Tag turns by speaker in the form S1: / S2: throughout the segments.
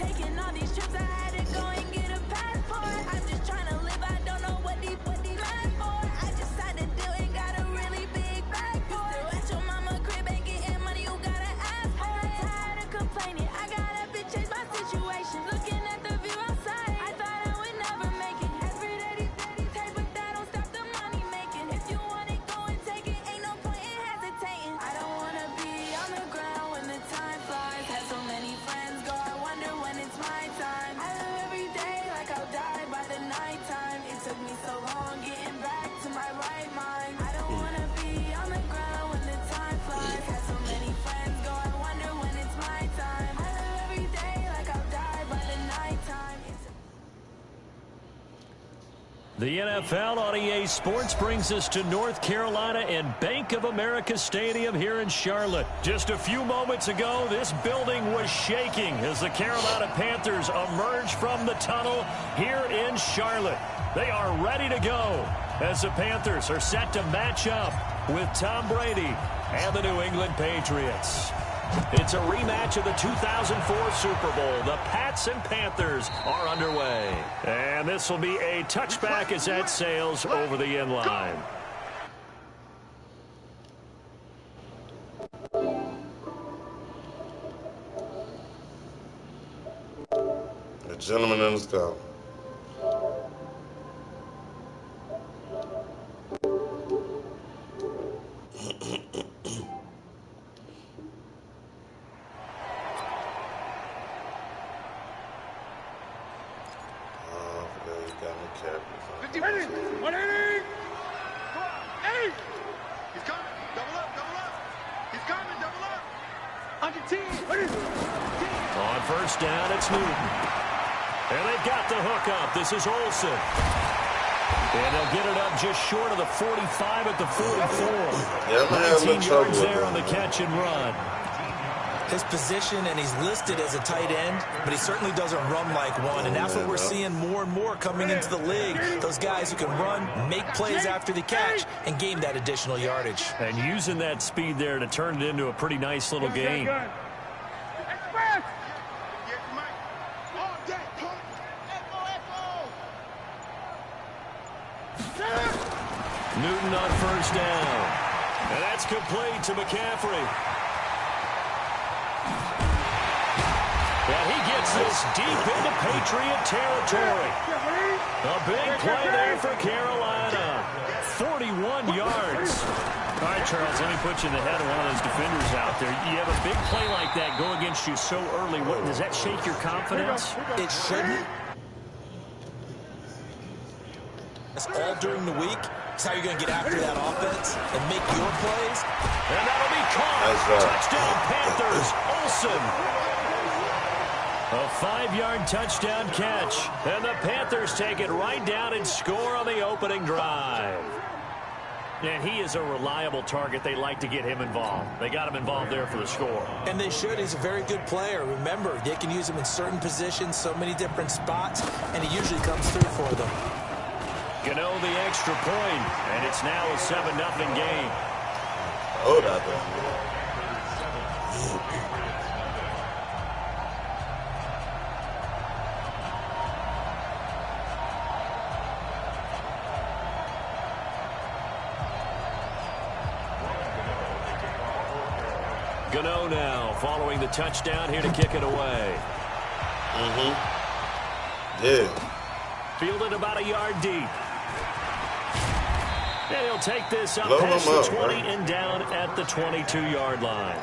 S1: taking all these trips, I had to go and get a passport. I'm just trying to live, I don't know what these mad for. I just signed a deal and got a really big bag for it. Still at your mama crib, ain't getting money, you gotta ask for it. I'm tired of complaining, I gotta change my situation. Looking at the view outside, I thought I would never make it. Every day these take, but that don't stop the money making. If you want it, go and take it, ain't no point in hesitating. I don't wanna be on the ground when the time flies. Had so many friends go, I wonder when it's my time. I live every day like I'll die by the nighttime. It took me so long getting back to my right mind. I don't wanna be on the ground when the time flies. Had so many friends go, I wonder when it's my time. I live every day like I'll die by the nighttime.
S2: The NFL on EA Sports brings us to North Carolina and Bank of America Stadium here in Charlotte. Just a few moments ago, this building was shaking as the Carolina Panthers emerged from the tunnel here in Charlotte. They are ready to go as the Panthers are set to match up with Tom Brady and the New England Patriots. It's a rematch of the 2004 Super Bowl. The Pats and Panthers are underway. And this will be a touchback as that sails over the end line.
S3: A gentleman in the sky.
S2: On first down, it's Newton. And they've got the hook up. This is Olsen. And they'll get it up just short of the 45 at the 44. 19 yards there on the catch and run.
S4: His position, and he's listed as a tight end, but he certainly doesn't run like one, and that's what we're seeing more and more coming into the league. Those guys who can run, make plays after the catch, and gain that additional yardage.
S2: And using that speed there to turn it into a pretty nice little game. Newton on first down. And that's complete to McCaffrey. And he gets this deep into Patriot territory. A big play there for Carolina. 41 yards. All right, Charles, let me put you in the head of one of those defenders out there. You have a big play like that go against you so early. What, does that shake your confidence?
S4: It shouldn't. It's all during the week. It's how you're going to get after that offense and make your plays.
S2: And that'll be caught. Touchdown, Panthers. Olsen. A 5-yard touchdown catch. And the Panthers take it right down and score on the opening drive. And he is a reliable target. They like to get him involved. They got him involved there for the score.
S4: And they should. He's a very good player. Remember, they can use him in certain positions, so many different spots, and he usually comes through for them.
S2: Gano the extra point, and it's now a 7-0 game.
S3: Hold out there.
S2: Gano now following the touchdown here to kick it away.
S3: Yeah.
S2: Fielded about a yard deep. And he'll take this up past the 20 and down at the 22-yard line.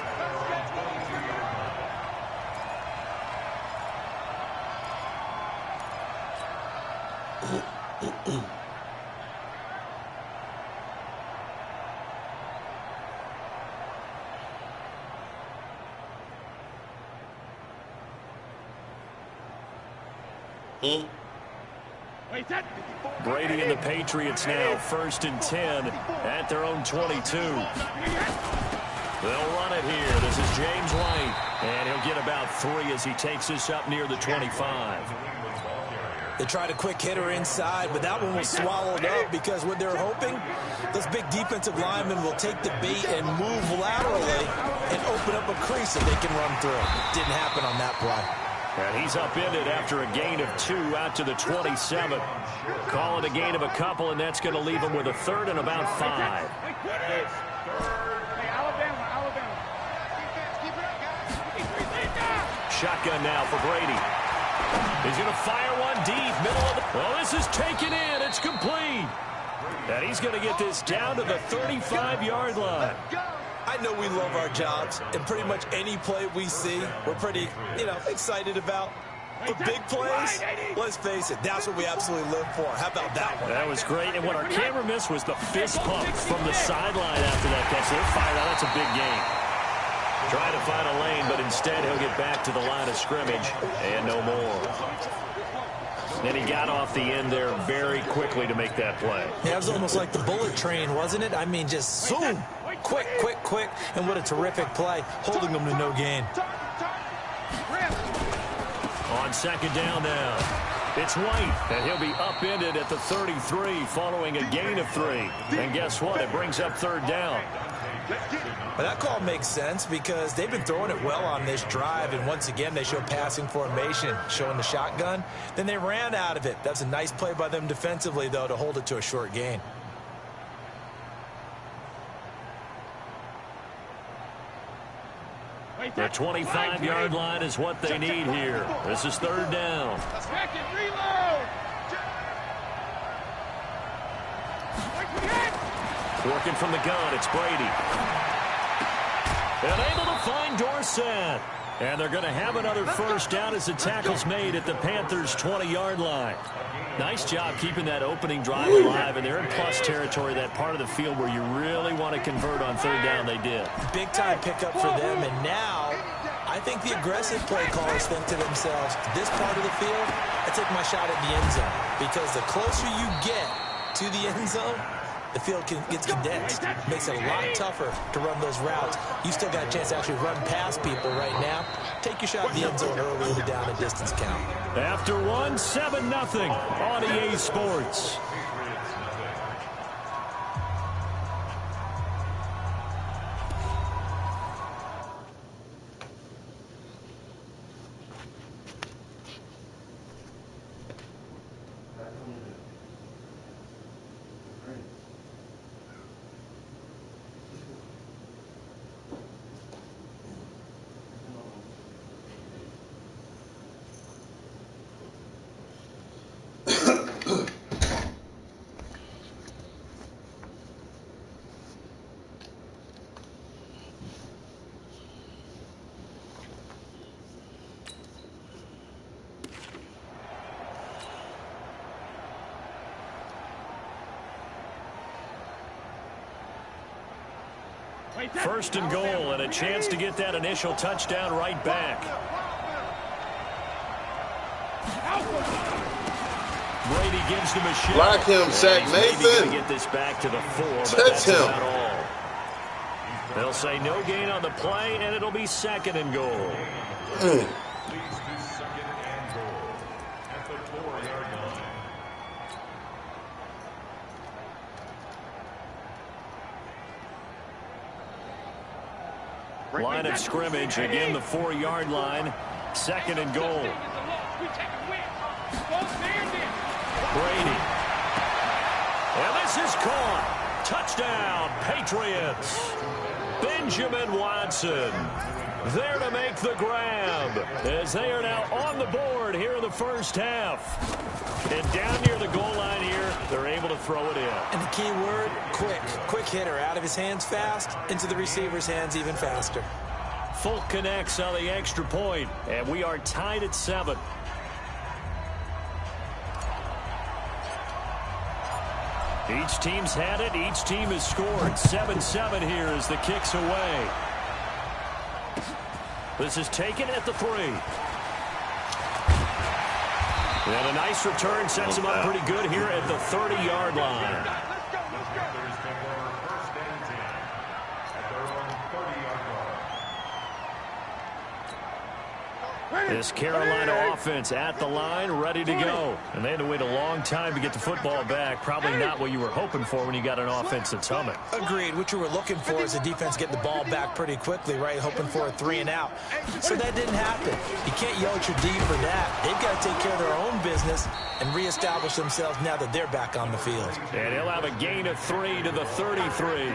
S2: Brady and the Patriots now 1st and 10 at their own 22. They'll run it here. This is James White, and he'll get about 3 as he takes this up near the 25.
S4: They tried a quick hitter inside, but that one was swallowed up because what they're hoping, those big defensive linemen will take the bait and move laterally and open up a crease that they can run through. Didn't happen on that play.
S2: And he's upended after a gain of 2 out to the 27. Call it a gain of a couple, and that's going to leave him with a third and about 5. Shotgun now for Brady. He's going to fire one deep, middle of the... Well, this is taken in. It's complete. And he's going to get this down to the 35-yard line.
S4: I know we love our jobs, and pretty much any play we see, we're pretty, excited about. But big plays, let's face it, that's what we absolutely live for. How about that one?
S2: That was great, and what our camera missed was the fist pump from the sideline after that catch. They're fired out. That's a big gain. Trying to find a lane, but instead he'll get back to the line of scrimmage, and no more. And he got off the end there very quickly to make that play.
S4: Yeah, it was almost like the bullet train, wasn't it? I mean, just zoom. Quick, quick, quick. And what a terrific play, holding them to no gain.
S2: On second down now, it's White, and he'll be upended at the 33 following a gain of 3. And guess what? It brings up third down.
S4: Well, that call makes sense because they've been throwing it well on this drive, and once again they show passing formation, showing the shotgun. Then they ran out of it. That's a nice play by them defensively, though, to hold it to a short gain.
S2: The 25-yard line is what they need here. This is third down. Working from the gun, it's Brady. And able to find Dorsett. And they're going to have another first down as the tackle's made at the Panthers' 20-yard line. Nice job keeping that opening drive alive, and they're in plus territory, that part of the field where you really want to convert on third down. They did.
S4: Big-time pickup for them, and now I think the aggressive play callers think to themselves, this part of the field, I take my shot at the end zone, because the closer you get to the end zone, the field gets condensed. Makes it a lot tougher to run those routes. You still got a chance to actually run past people right now. Take your shot at the end zone early in the down and distance count.
S2: After one, 7-0 on EA Sports. First and goal, and a chance to get that initial touchdown right back. Brady gives them a shot.
S3: Block him, Shaq
S2: Maybe going to
S3: Nathan.
S2: get this back to the 4, but
S3: Touch
S2: that's
S3: him.
S2: about all. They'll say no gain on the play, and it'll be second and goal. Line of scrimmage, again the 4-yard line. Second and goal. Brady. And this is caught. Touchdown, Patriots. Benjamin Watson there to make the grab as they are now on the board here in the first half. And down near the goal line here, they're able to throw it in.
S4: And the key word, quick. Quick hitter, out of his hands fast, into the receiver's hands even faster.
S2: Folk connects on the extra point, and we are tied at 7. Each team's had it. Each team has scored. 7-7 here as the kick's away. This is taken at the 3. And a nice return sets him up pretty good here at the 30-yard line. This Carolina offense at the line, ready to go. And they had to wait a long time to get the football back. Probably not what you were hoping for when you got an offense that's humming.
S4: Agreed. What you were looking for is the defense getting the ball back pretty quickly, right? Hoping for a 3 and out. So that didn't happen. You can't yell at your D for that. They've got to take care of their own business and reestablish themselves now that they're back on the field.
S2: And he'll have a gain of 3 to the 33.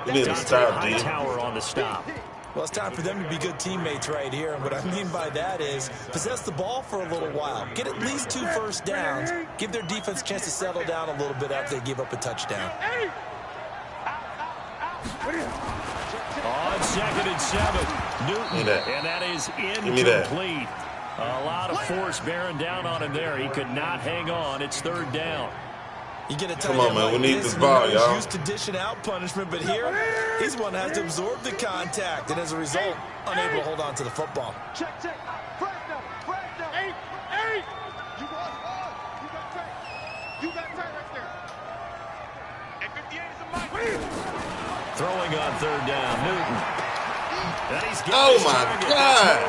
S3: You need to stop, D.
S2: Hightower on the stop.
S4: Well, it's time for them to be good teammates right here. And what I mean by that is possess the ball for a little while. Get at least 2 first downs. Give their defense a chance to settle down a little bit after they give up a touchdown.
S2: On 2nd and 7, Newton. And that is incomplete. A lot of force bearing down on him there. He could not hang on. It's 3rd down.
S4: You get a tight
S3: Come on,
S4: end
S3: man.
S4: like
S3: We need
S4: this,
S3: this ball,
S4: and he's
S3: y'all.
S4: used to dishing out punishment, but here, he's one that has to absorb the contact, and as a result, unable to hold on to the football.
S5: Check. Fresh down. 8. You lost one. You got tight right there. And 58 is a mic.
S2: Throwing on 3rd down, Newton. And he's got
S3: Oh,
S2: his
S3: my
S2: target.
S3: God.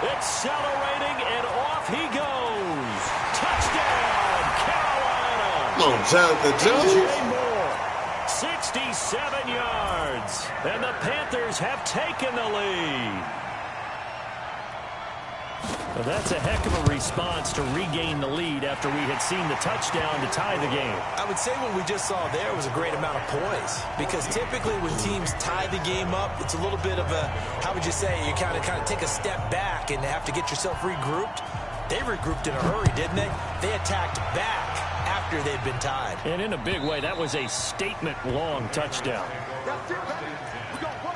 S2: Accelerating, and off he goes. Touchdown, Carolina.
S3: Come on, Jonathan Jones.
S2: DJ Moore, 67 yards. And the Panthers have taken the lead. Well, that's a heck of a response to regain the lead after we had seen the touchdown to tie the game.
S4: I would say what we just saw there was a great amount of poise, because typically when teams tie the game up, it's a little bit of a, how would you say, you kind of take a step back and have to get yourself regrouped. They regrouped in a hurry, didn't they? They attacked back after they'd been tied.
S2: And in a big way, that was a statement-long touchdown.
S5: That's it, baby. We gon' work.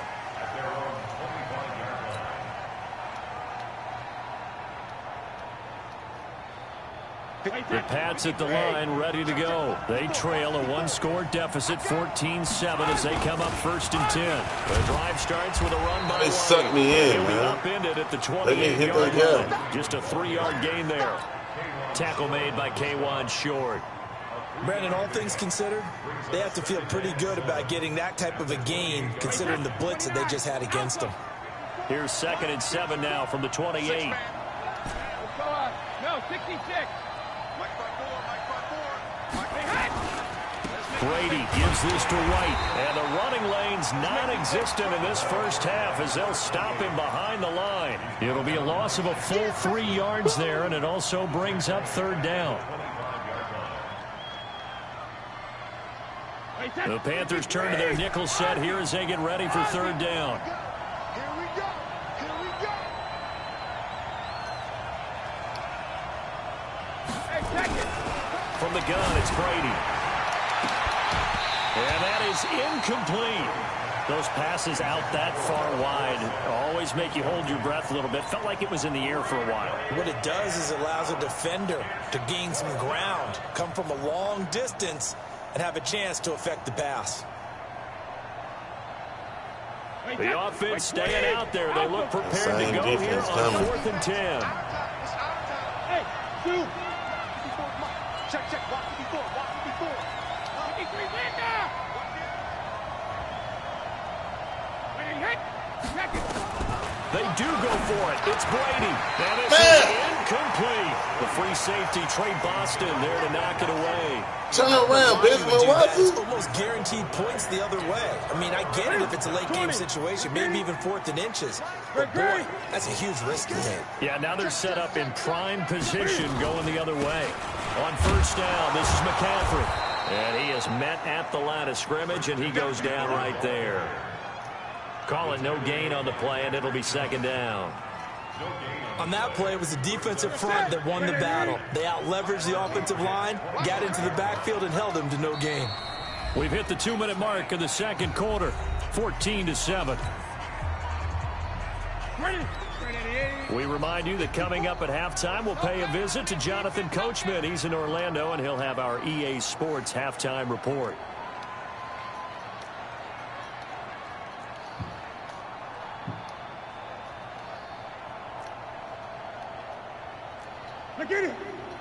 S2: The Pats at the line, ready to go. They trail a 1-score deficit, 14-7, as they come up 1st and 10. The drive starts with a run by
S3: They
S2: White.
S3: sucked me in,
S2: He'll be
S3: man.
S2: upended at the
S3: Let me hit
S2: 28-yard
S3: that
S2: line. Just a 3-yard gain there. Tackle made by K'Wan Short.
S4: Brandon, all things considered, they have to feel pretty good about getting that type of a gain, considering the blitz that they just had against them.
S2: Here's 2nd and 7 now from the 28.
S5: No, 66.
S2: Brady gives this to White, and the running lane's non-existent in this first half as they'll stop him behind the line. It'll be a loss of a full 3 yards there, and it also brings up 3rd down. The Panthers turn to their nickel set here as they get ready for 3rd down.
S5: Here we go. Hey, check it.
S2: From the gun, it's Brady. And that is incomplete. Those passes out that far wide always make you hold your breath a little bit. Felt like it was in the air for a while.
S4: What it does is it allows a defender to gain some ground, come from a long distance, and have a chance to affect the pass.
S2: The offense staying out there. They look prepared to
S3: Same
S2: go here
S3: defense
S2: on
S3: coming.
S2: 4th and 10.
S5: Hey, dude. Check. Watch it before. 53 Linda. When it hit, check it.
S2: They do go for it. It's Brady. And this
S3: Man.
S2: is incomplete. The free safety, Trey Boston, there to knock it away.
S3: Turn around,
S4: Why you would
S3: Benjamin
S4: do that, it's
S3: Watson.
S4: almost guaranteed points the other way. I mean, I get it if it's a late game situation, maybe even 4th and inches. But boy, that's a huge risk to take.
S2: Yeah, now they're set up in prime position going the other way. On 1st down, this is McCaffrey. And he is met at the line of scrimmage, and he goes down right there. Call it no gain on the play, and it'll be 2nd down.
S4: On that play, it was the defensive front that won the battle. They out-leveraged the offensive line, got into the backfield, and held them to no gain.
S2: We've hit the 2-minute mark of the 2nd quarter, 14-7. We remind you that coming up at halftime, we'll pay a visit to Jonathan Coachman. He's in Orlando, and he'll have our EA Sports halftime report.
S5: Look at it.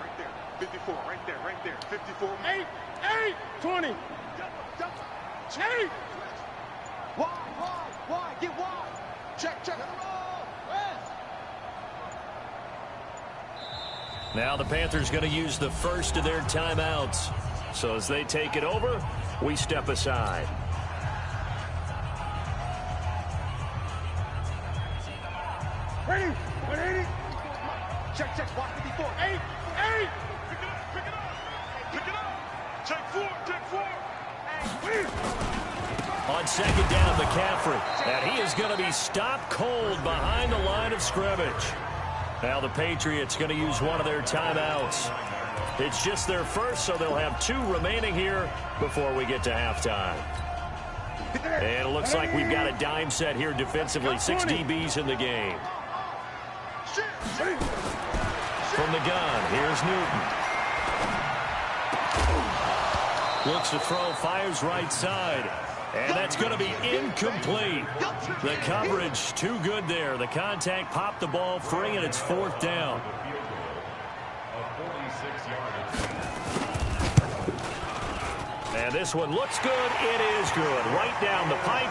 S5: Right there. 54. Right there. 54. 8. 20. Jump. 8. Wide. Get wide. Check.
S2: Now the Panthers going to use the first of their timeouts. So as they take it over, we step aside.
S5: Ready? 180. Check, check. Block 54. 8. Pick it up. Take 4.
S2: On second down, McCaffrey. And he is going to be stopped cold behind the line of scrimmage. Now the Patriots going to use one of their timeouts. It's just their first, so they'll have 2 remaining here before we get to halftime. And it looks like we've got a dime set here defensively. 6 DBs in the game. From the gun, here's Newton. Looks to throw, fires right side. And that's going to be incomplete. The coverage too good there. The contact popped the ball free, and it's 4th down. And this one looks good. It is good. Right down the pipe.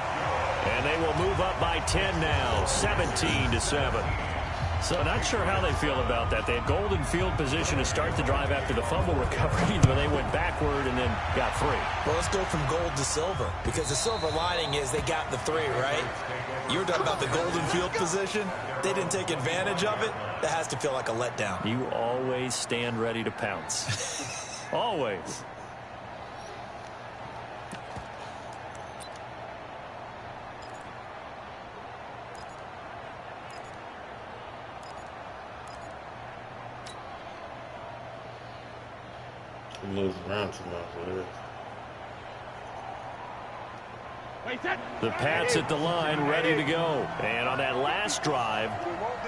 S2: And they will move up by 10 now, 17-7. So not sure how they feel about that. They had golden field position to start the drive after the fumble recovery, but they went backward and then got 3.
S4: Well, let's go from gold to silver, because the silver lining is they got the 3, right? You were talking about the golden field position. They didn't take advantage of it. That has to feel like a letdown.
S2: You always stand ready to pounce. Always.
S3: He moves around too much.
S2: The Pats at the line, ready to go. And on that last drive,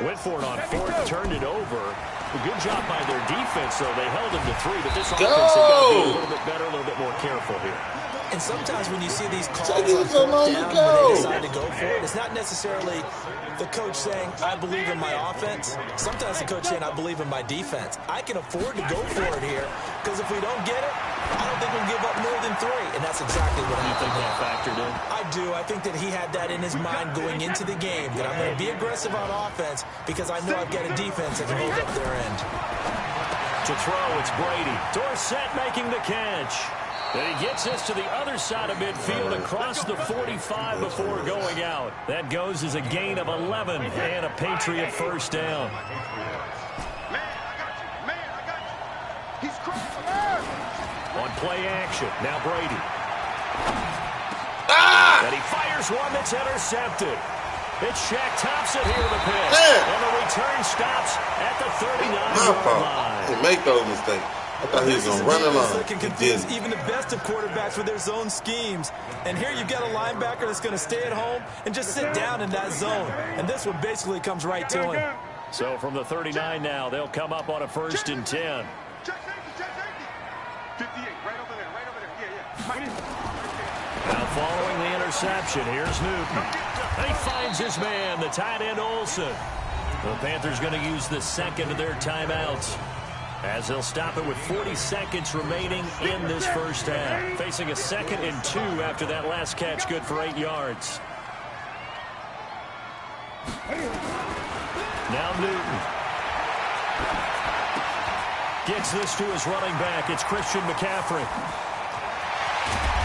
S2: went for it on 4th, turned it over. A good job by their defense, though. They held them to 3, but this offense has got to be a little bit better, a little bit more careful here.
S4: And sometimes when you see these calls on 4th down, when they decide to go for it, it's not necessarily the coach saying, I believe in my offense. Sometimes the coach saying, I believe in my defense. I can afford to go for it here, because if we don't get it, I don't think we'll give up more than 3. And that's exactly what happened.
S2: You think that factored in?
S4: I do. I think that he had that in his mind going into the game, that I'm going to be aggressive on offense because I know I've got a defense that can hold up their end.
S2: To throw, it's Brady. Dorsett making the catch. And he gets us to the other side of midfield across the 45 before going out. That goes as a gain of 11 and a Patriot first down.
S5: Man, I got you. He's crazy.
S2: On play action, now Brady. And he fires one that's intercepted. It's Shaq Thompson here in the pit. And the return stops at the 39-yard line.
S3: He make those mistakes. I thought he was going to run along.
S4: That can confuse even the best of quarterbacks with their zone schemes. And here you've got a linebacker that's going to stay at home and just sit down in that zone. And this one basically comes right to him.
S2: So from the 39 now, they'll come up on a 1st and 10.
S5: Check safety. 58, right over there. Yeah.
S2: Now following the interception, here's Newton. And he finds his man, the tight end Olsen. The Panthers going to use the second of their timeouts, as they'll stop it with 40 seconds remaining in this first half. Facing a 2nd and 2 after that last catch, good for 8 yards. Now Newton gets this to his running back. It's Christian McCaffrey.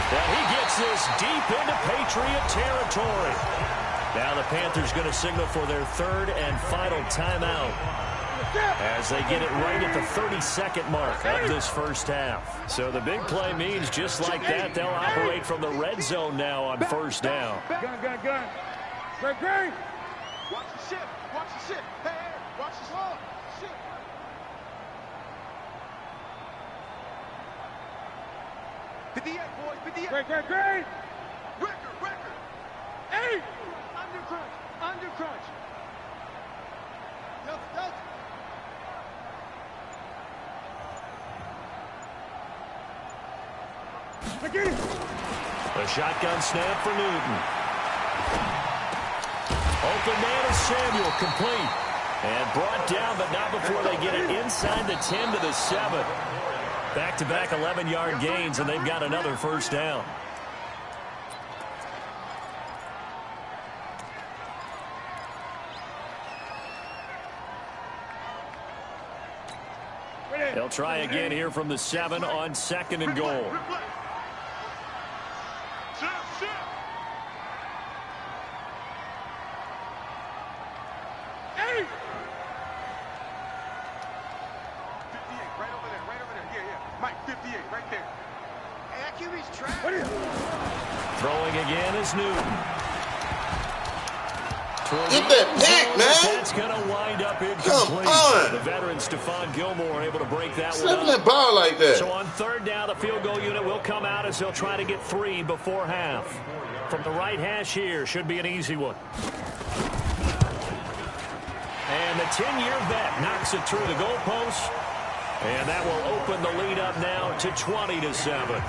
S2: And he gets this deep into Patriot territory. Now the Panthers going to signal for their 3rd and final timeout, as they get it right at the 32nd mark of this first half. So the big play means just like that, they'll operate from the red zone now on 1st down.
S5: Gun. Great. Watch the ship. Hey, watch the ship. 58, boys, 58. Great. Record. 8. Under crunch. Delta.
S2: A shotgun snap for Newton. Open man is Samuel, complete. And brought down, but not before they get it inside the 10 to the 7. Back-to-back 11-yard gains, and they've got another first down. They'll try again here from the 7 on 2nd and goal. Throwing again is Newton.
S3: Get that pick, man.
S2: That's going to wind up incomplete.
S3: Come on.
S2: The veteran Stephon Gilmore able to break that
S3: Slipping
S2: one up.
S3: that ball like that.
S2: So on 3rd down, the field goal unit will come out as they'll try to get 3 before half. From the right hash here, should be an easy one. And the 10-year vet knocks it through the goalpost. And that will open the lead up now to 20-7.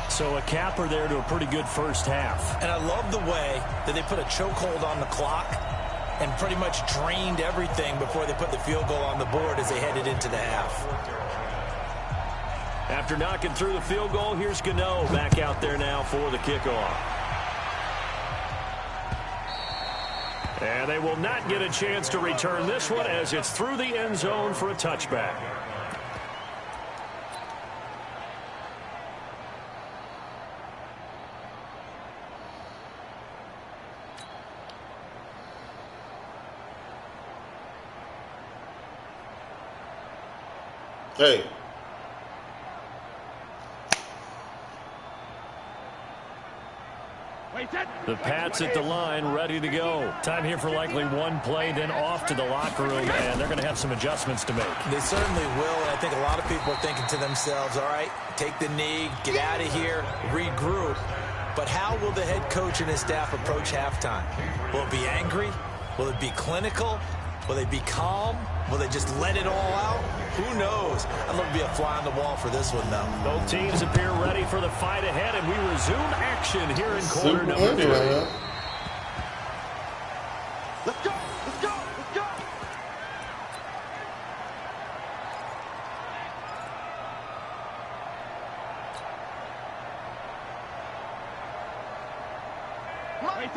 S2: So a capper there to a pretty good first half.
S4: And I love the way that they put a chokehold on the clock and pretty much drained everything before they put the field goal on the board as they headed into the half.
S2: After knocking through the field goal, here's Gano back out there now for the kickoff. And they will not get a chance to return this one as it's through the end zone for a touchback.
S3: Hey.
S2: The Pats at the line, ready to go. Time here for likely one play, then off to the locker room, and they're going to have some adjustments to make.
S4: They certainly will, and I think a lot of people are thinking to themselves, all right, take the knee, get out of here, regroup. But how will the head coach and his staff approach halftime? Will it be angry? Will it be clinical? Will they be calm? Will they just let it all out? Who knows? I'd love to be a fly on the wall for this one, though.
S2: Both teams appear ready for the fight ahead, and we resume action here in quarter number 3.
S5: Let's go! Let's go! Let's go!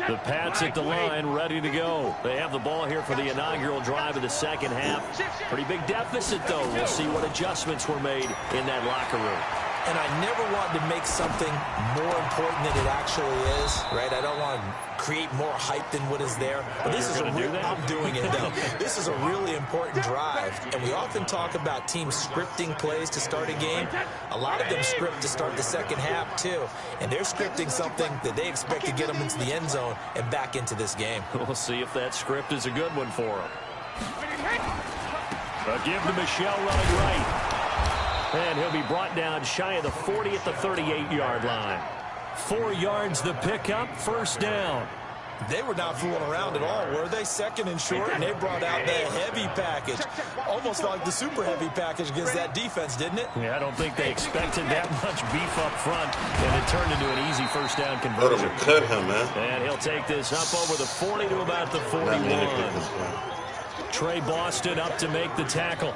S2: The Pats at the line, ready to go. They have the ball here for the inaugural drive of the second half. Pretty big deficit, though. We'll see what adjustments were made in that locker room.
S4: And I never wanted to make something more important than it actually is, right? I don't want to create more hype than what is there. But this is a real, I'm doing it, though. This is a really important drive. And we often talk about teams scripting plays to start a game. A lot of them script to start the second half, too. And they're scripting something that they expect to get them into the end zone and back into this game.
S2: We'll see if that script is a good one for them. But give to Michelle running right. And he'll be brought down shy of the 40 at the 38-yard line. 4 yards the pickup, first down.
S4: They were not fooling around at all, were they? 2nd and short, and they brought out the heavy package. Almost like the super heavy package against that defense, didn't it?
S2: Yeah, I don't think they expected that much beef up front, and it turned into an easy first down conversion.
S3: Cut him, man.
S2: And he'll take this up over the 40 to about the 41. Trey Boston up to make the tackle.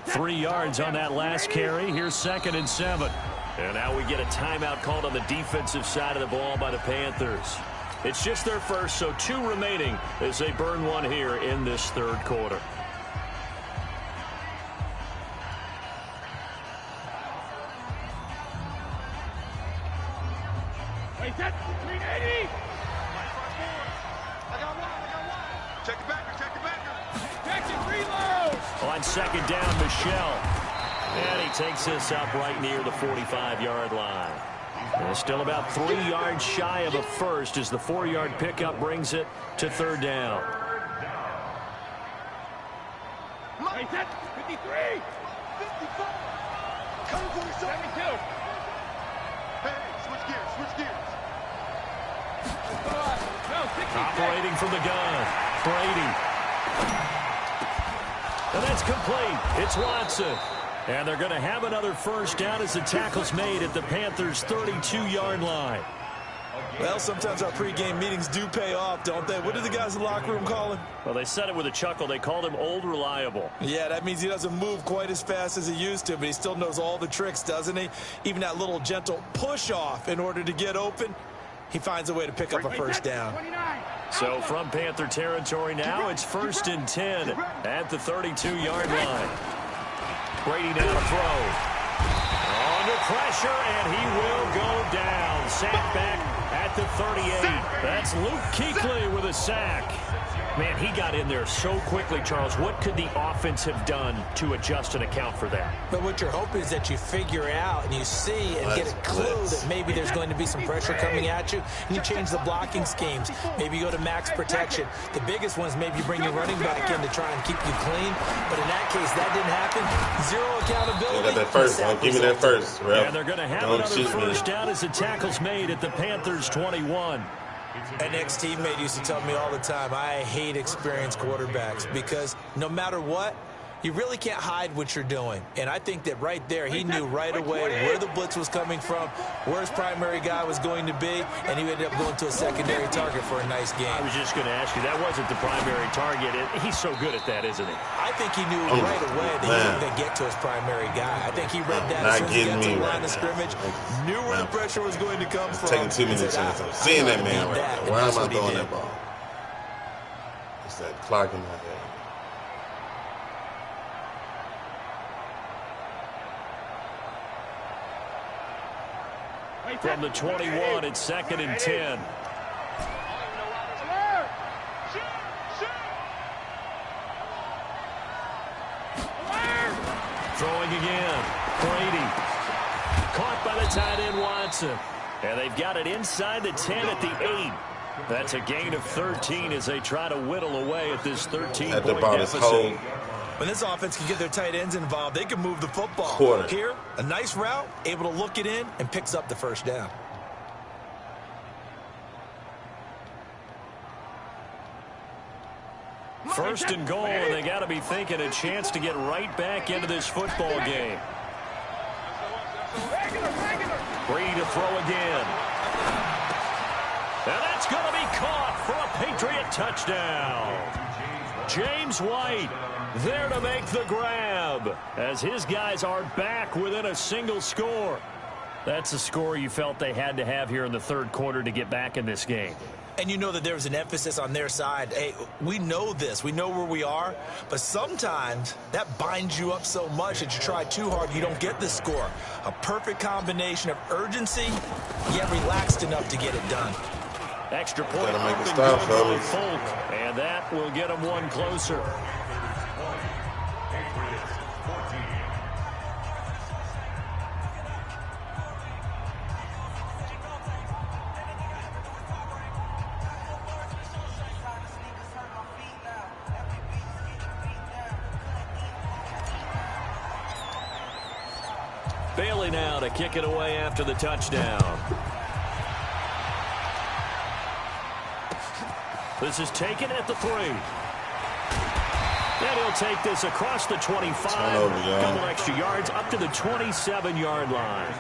S2: 3 yards on that last carry. Here's 2nd and 7. And now we get a timeout called on the defensive side of the ball by the Panthers. It's just their first, so 2 remaining as they burn one here in this third quarter.
S5: Wait, that's 380! I got one. Check it back. Check it, reload!
S2: On 2nd down, Michelle. And he takes this up right near the 45-yard line. And still about 3 yards shy of a first as the 4-yard pickup brings it to 3rd down.
S5: Wait, that's 53! 54! Come for 72! Hey, switch gears. No, 60.
S2: Operating from the gun, Brady. And that's complete. It's Watson. And they're going to have another first down as the tackle's made at the Panthers' 32-yard line.
S4: Well, sometimes our pregame meetings do pay off, don't they? What do the guys in the locker room call him?
S2: Well, they said it with a chuckle. They called him Old Reliable.
S4: Yeah, that means he doesn't move quite as fast as he used to, but he still knows all the tricks, doesn't he? Even that little gentle push-off in order to get open, he finds a way to pick up a first down.
S5: 29.
S2: So from Panther territory now, it's 1st and 10 at the 32-yard line. Brady now to throw. Under pressure, and he will go down. Sack back at the 38. That's Luke Kuechly with a sack. Man, he got in there so quickly, Charles. What could the offense have done to adjust and account for that?
S4: But what you're hoping is that you figure out and you see and get a clue that maybe there's going to be some pressure coming at you, and you change the blocking schemes. Maybe you go to max protection. The biggest one is maybe you bring your running back in to try and keep you clean. But in that case, that didn't happen. Zero accountability.
S3: Got that first. Give me that first, Ralph.
S2: And they're going to have another first down as the tackle's made at the Panthers' 21.
S4: An ex-teammate used to tell me all the time, I hate experienced quarterbacks because no matter what, you really can't hide what you're doing. And I think that right there, he knew right away where the blitz was coming from, where his primary guy was going to be, and he ended up going to a secondary target for a nice game.
S2: I was just going to ask you, that wasn't the primary target. He's so good at that, isn't he?
S4: I think he knew right away that he was going to get to his primary guy. I think he read that as soon as he got to the line of scrimmage, knew where the pressure was going to come from.
S3: Taking too many chances. I'm seeing that man right there. Why am I throwing that ball? It's that clock in my head.
S2: From the 21, it's 2nd and 10. Throwing again. Brady. Caught by the tight end, Watson. And they've got it inside the 10 at the 8. That's a gain of 13 as they try to whittle away at this 13-point deficit.
S4: When this offense can get their tight ends involved, they can move the football. Here, a nice route, able to look it in, and picks up the first down.
S2: First and goal, and they got to be thinking a chance to get right back into this football game. Brady to throw again. And that's going to be caught for a Patriot touchdown. James White there to make the grab as his guys are back within a single score. That's a score you felt they had to have here in the third quarter to get back in this game.
S4: And you know that there's an emphasis on their side. Hey, we know this. We know where we are. But sometimes that binds you up so much that you try too hard, you don't get the score. A perfect combination of urgency, yet relaxed enough to get it done.
S2: Extra point.
S3: Gotta make a stop, fellas.
S2: And that will get them one closer. Bailey now to kick it away after the touchdown. This is taken at the 3. And he'll take this across the 25. A couple extra yards up to the 27-yard line.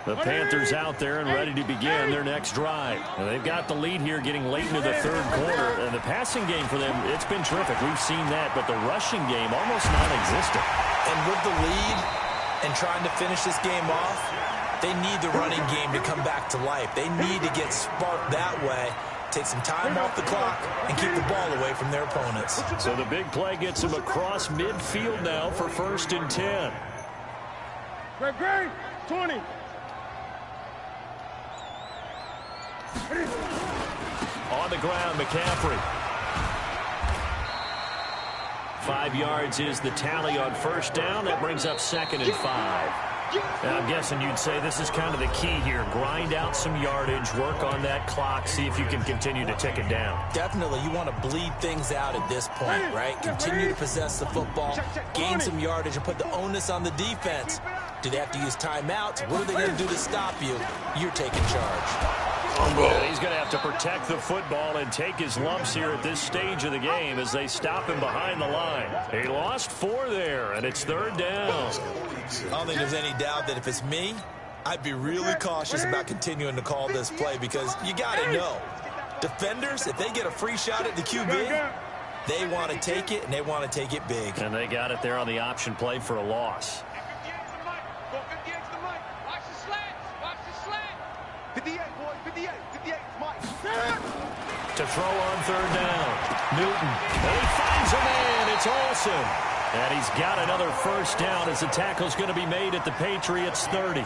S2: The Panthers out there and ready to begin their next drive. And they've got the lead here getting late into the third quarter. And the passing game for them, it's been terrific. We've seen that, but the rushing game almost non-existent.
S4: And with the lead and trying to finish this game off, they need the running game to come back to life. They need to get sparked that way, take some time off the clock, and keep the ball away from their opponents.
S2: So the big play gets them across midfield now for 1st and 10.
S5: Great, 20.
S2: On the ground, McCaffrey. 5 yards is the tally on first down. That brings up 2nd and 5. Now, I'm guessing you'd say this is kind of the key here. Grind out some yardage, work on that clock, see if you can continue to tick it down.
S4: Definitely, you want to bleed things out at this point, right? Continue to possess the football, gain some yardage, and put the onus on the defense. Do they have to use timeouts? What are they going to do to stop you? You're taking charge.
S2: And he's going to have to protect the football and take his lumps here at this stage of the game as they stop him behind the line. He lost 4 there, and it's 3rd down.
S4: I don't think there's any doubt that if it's me, I'd be really cautious about continuing to call this play because you got to know, defenders, if they get a free shot at the QB, they want to take it, and they want to take it big.
S2: And they got it there on the option play for a loss.
S5: 58, boys, 58, 58, Mike.
S2: To throw on third down. Newton. And he finds a man. It's Olsen. And he's got another first down as the tackle's going to be made at the Patriots' 30.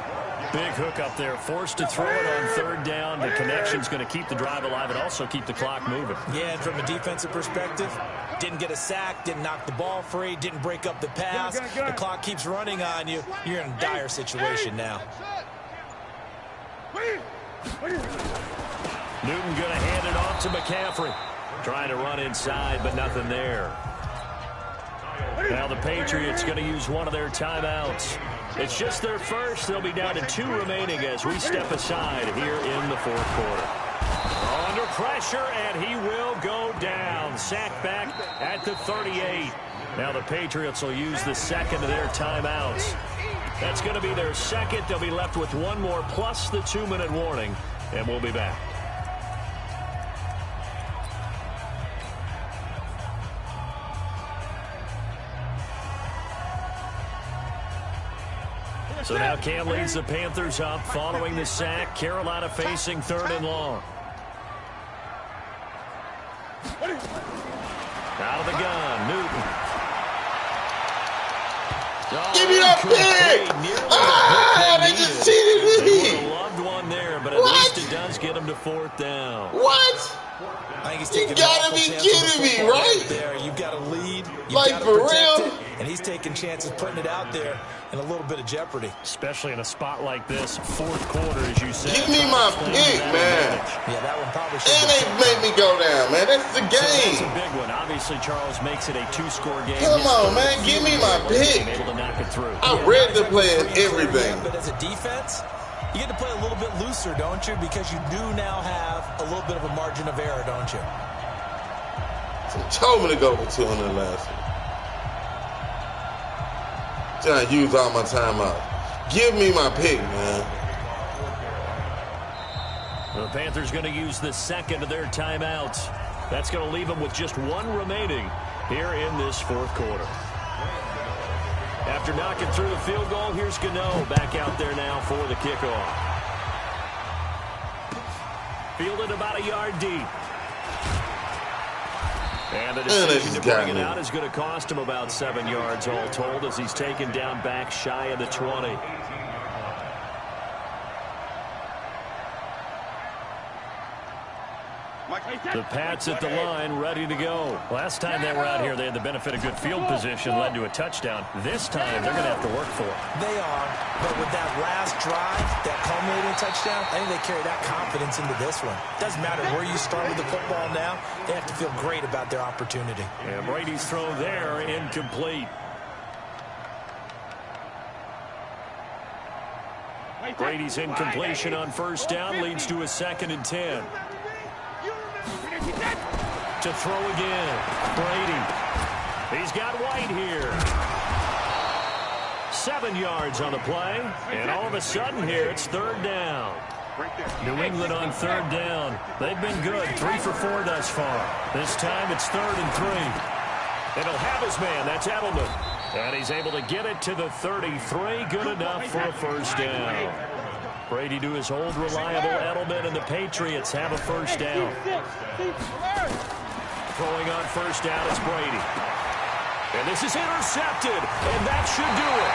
S2: Big hook up there. Forced to throw it on third down. The connection's going to keep the drive alive and also keep the clock moving.
S4: Yeah, and from a defensive perspective, didn't get a sack, didn't knock the ball free, didn't break up the pass. The clock keeps running on you. You're in a dire situation now.
S2: Newton going to hand it off to McCaffrey. Trying to run inside, but nothing there. Now the Patriots going to use one of their timeouts. It's just their first. They'll be down to 2 remaining as we step aside here in the fourth quarter. Under pressure, and he will go down. Sacked back at the 38. Now the Patriots will use the second of their timeouts. That's going to be their second. They'll be left with one more plus the 2-minute warning, and we'll be back. So now Cam leads the Panthers up following the sack. Carolina facing 3rd and long. Out of the gun, Newton.
S3: Give me that pick! Ah, they just cheated me!
S2: They would have loved one there, but at least it does get them to 4th down.
S3: What?
S4: I think he's
S3: You gotta be kidding me, right?
S4: There, you've got to lead. You've
S3: Like,
S4: got to
S3: for
S4: protect
S3: real?
S4: it, and he's taking chances putting it out there in a little bit of jeopardy.
S2: Especially in a spot like this, 4th quarter, as you said.
S3: Give me my pick, man.
S4: Yeah, that one probably should
S3: And they made me go down, man. That's the
S2: So that's a
S3: game.
S2: big one. Obviously, Charles makes it a 2-score game.
S3: Come
S2: His
S3: on,
S2: third
S3: man. Give me my pick.
S2: able to knock it through.
S3: I read the play and everything.
S4: But as a defense, you get to play a little bit looser, don't you? Because you do now have a little bit of a margin of error, don't you?
S3: They told me to go for 2 on the last one. Trying to use all my time out. Give me my pick, man.
S2: The Panthers going to use the second of their timeouts. That's going to leave them with just 1 remaining here in this 4th quarter. After knocking through the field goal, here's Gano back out there now for the kickoff. Fielded about a yard deep. And the decision to bring it out is going to cost him about 7 yards all told as he's taken down back shy of the 20. The Pats at the line, ready to go. Last time they were out here, they had the benefit of good field position, led to a touchdown. This time, they're going to have to work for it.
S4: They are, but with that last drive, that culminating touchdown, I think they carry that confidence into this one. Doesn't matter where you start with the football now, they have to feel great about their opportunity.
S2: And Brady's throw there, incomplete. Brady's incompletion on first down leads to a 2nd and 10. To throw again, Brady. He's got White here. 7 yards on the play, and all of a sudden here it's 3rd down. New England on 3rd down. They've been good, 3 for 4 thus far. This time it's 3rd and 3. And he'll have his man, that's Edelman. And he's able to get it to the 33, good enough for a first down. Brady to his old reliable Edelman, and the Patriots have a first down. Throwing on first down, it's Brady. And this is intercepted, and that should do it.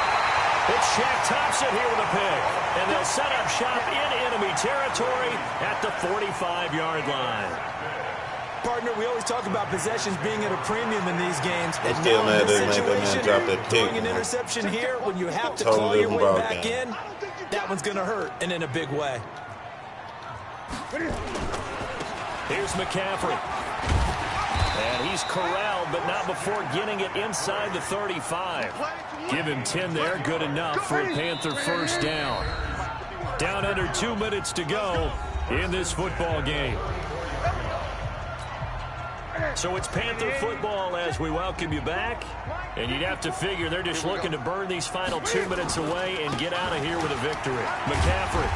S2: It's Shaq Thompson here with a pick. And they'll set up shop in enemy territory at the 45-yard line.
S4: Partner, we always talk about possessions being at a premium in these games. And
S3: Still
S4: now
S3: mad
S4: in this
S3: they made that man
S4: situation,
S3: drop that pick,
S4: throwing an
S3: man.
S4: interception here when you have to
S3: Totally
S4: claw your way
S3: different ball
S4: back
S3: game.
S4: in, that one's going to hurt, and in a big way.
S2: Here's McCaffrey. And he's corralled, but not before getting it inside the 35. Give him 10 there, good enough for a Panther first down. Down under 2 minutes to go in this football game. So it's Panther football as we welcome you back. And you'd have to figure they're just looking to burn these final 2 minutes away and get out of here with a victory. McCaffrey.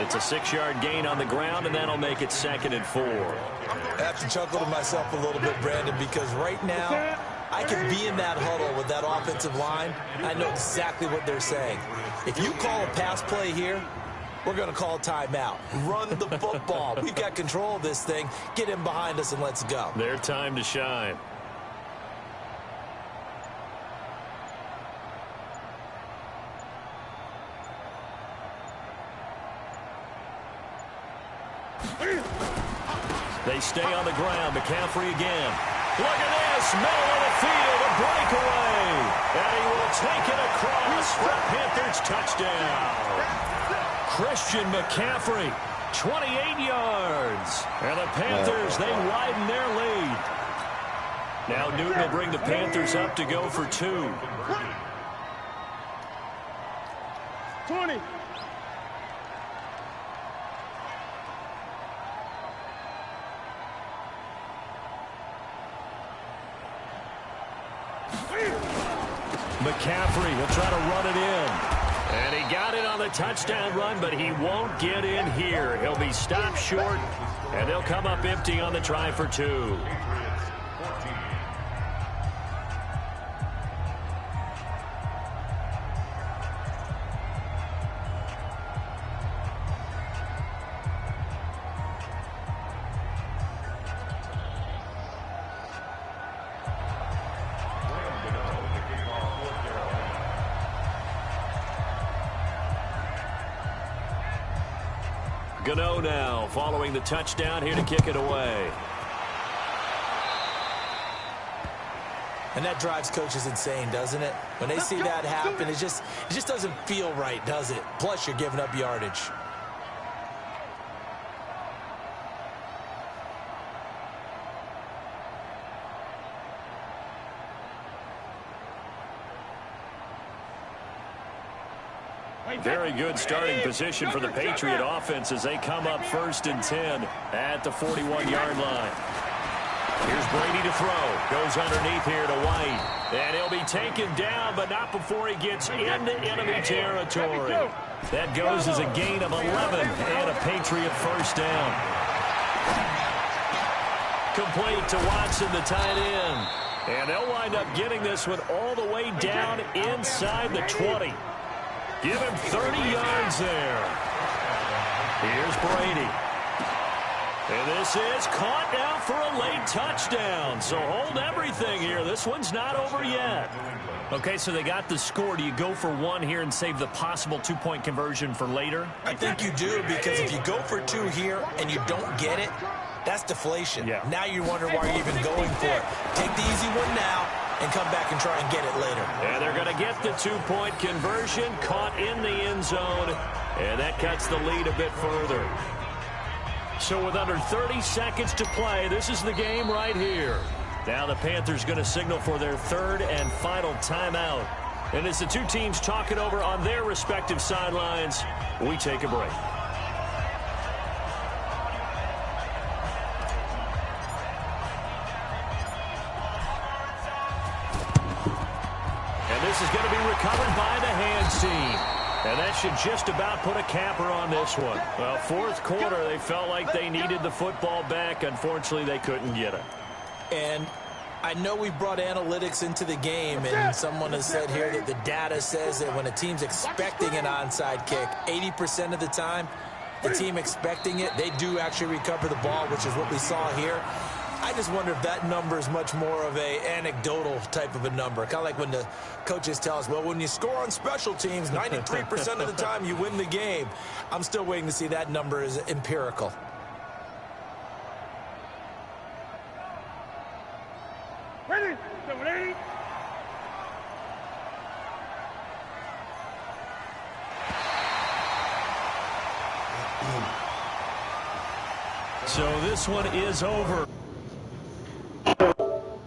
S2: It's a 6-yard gain on the ground, and that'll make it 2nd and 4.
S4: I have to chuckle to myself a little bit, Brandon, because right now I can be in that huddle with that offensive line. I know exactly what they're saying. If you call a pass play here, we're going to call timeout. Run the football. We've got control of this thing. Get him behind us and let's go.
S2: Their time to shine. They stay on the ground. McCaffrey again. Look at this. Middle of the field. A breakaway. And he will take it across for a Panthers touchdown. Christian McCaffrey, 28 yards. And the Panthers, they widen their lead. Now Newton will bring the Panthers up to go for 2.
S5: 20.
S2: McCaffrey will try to run it in. And he got it on the touchdown run, but he won't get in here. He'll be stopped short, and they'll come up empty on the try for 2. Gano now following the touchdown here to kick it away.
S4: And that drives coaches insane, doesn't it? When they see that happen, it just doesn't feel right, does it? Plus, you're giving up yardage.
S2: Very good starting position for the Patriot offense as they come up 1st and 10 at the 41-yard line. Here's Brady to throw. Goes underneath here to White. And he'll be taken down, but not before he gets into enemy territory. That goes as a gain of 11 and a Patriot first down. Complete to Watson, the tight end. And they'll wind up getting this one all the way down inside the 20. Give him 30 yards there. Here's Brady. And this is caught now for a late touchdown. So hold everything here. This one's not over yet. Okay, so they got the score. Do you go for 1 here and save the possible 2-point conversion for later?
S4: I think you do, because if you go for 2 here and you don't get it, that's deflation.
S2: Yeah.
S4: Now you wonder why you're even going for it. Take the easy one now and come back and try and get it later.
S2: And they're going to get the 2-point conversion, caught in the end zone, and that cuts the lead a bit further. So with under 30 seconds to play, this is the game right here. Now the Panthers going to signal for their 3rd and final timeout. And as the two teams talk it over on their respective sidelines, we take a break. This is going to be recovered by the hands team. And that should just about put a capper on this one. Well, 4th quarter, they felt like they needed the football back. Unfortunately, they couldn't get it.
S4: And I know we brought analytics into the game, and someone has said here that the data says that when a team's expecting an onside kick, 80% of the time, the team expecting it, they do actually recover the ball, which is what we saw here. I just wonder if that number is much more of a anecdotal type of a number. Kind of like when the coaches tell us, well, when you score on special teams, 93% of the time you win the game. I'm still waiting to see that number is empirical.
S5: Ready? Ready?
S2: So this one is over.